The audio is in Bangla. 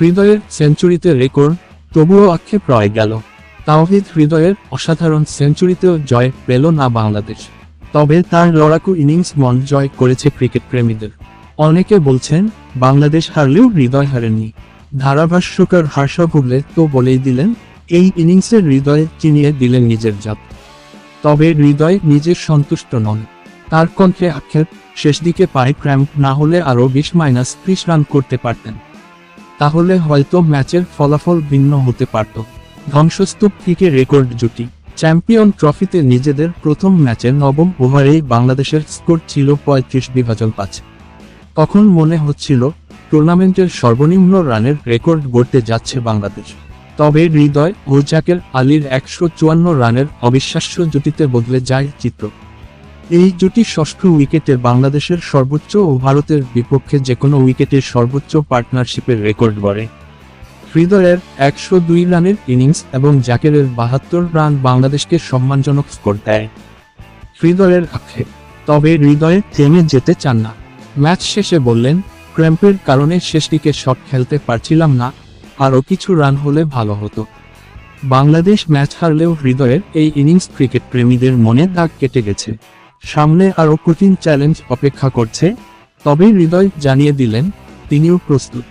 হৃদয়ের সেঞ্চুরিতে রেকর্ড, তবুও আক্ষেপ রয়ে গেল। তাওহিদ হৃদয়ের অসাধারণ সেঞ্চুরিতেও জয় পেল না বাংলাদেশ। তবে তার লড়াকু ইনিংস মন জয় করেছে ক্রিকেট প্রেমীদের। অনেকে বলছেন, বাংলাদেশ হারলেও হৃদয় হারেননি। ধারাভাষ্যকার হর্ষ ভুগলে তো বলেই দিলেন, এই ইনিংসের হৃদয়ে চিনিয়ে দিলেন নিজের জাত। তবে হৃদয় নিজের সন্তুষ্ট নন। তার কণ্ঠে আক্ষেপ, শেষ দিকে পায়ে ক্র্যাম্প না হলে আরও 20-30 রান করতে পারতেন। তাহলে হয়তো ম্যাচের ফলাফল ভিন্ন হতে পারত। ধ্বংসস্তূপ থেকে রেকর্ড জুটি। চ্যাম্পিয়ন ট্রফিতে নিজেদের প্রথম ম্যাচের নবম ওভারেই বাংলাদেশের স্কোর ছিল 35/5। তখন মনে হচ্ছিল, টুর্নামেন্টের সর্বনিম্ন রানের রেকর্ড গড়তে যাচ্ছে বাংলাদেশ। তবে হৃদয় ও জাকের আলীর 154 রানের অবিশ্বাস্য জুটিতে বদলে যায় চিত্র। এই জুটি ষষ্ঠ উইকেটে বাংলাদেশের সর্বোচ্চ ও ভারতের বিপক্ষে যেকোনো উইকেটের সর্বোচ্চ পার্টনারশিপের রেকর্ড গড়ে। হৃদয়ের 102 রানের ইনিংস এবং জাকেরের 72 রান বাংলাদেশকে সম্মানজনক স্কোর দেয়। হৃদয়ের আক্ষেপ, তবে হৃদয়ে থেমে যেতে চান না। ম্যাচ শেষে বললেন, ক্র্যাম্পের কারণে শেষ দিকে শট খেলতে পারছিলাম না, আরও কিছু রান হলে ভালো হতো। বাংলাদেশ ম্যাচ হারলেও হৃদয়ের এই ইনিংস ক্রিকেট প্রেমীদের মনে দাগ কেটে গেছে। সামনে আরও কঠিন চ্যালেঞ্জ অপেক্ষা করছে, তবে হৃদয় জানিয়ে দিলেন, তিনিও প্রস্তুত।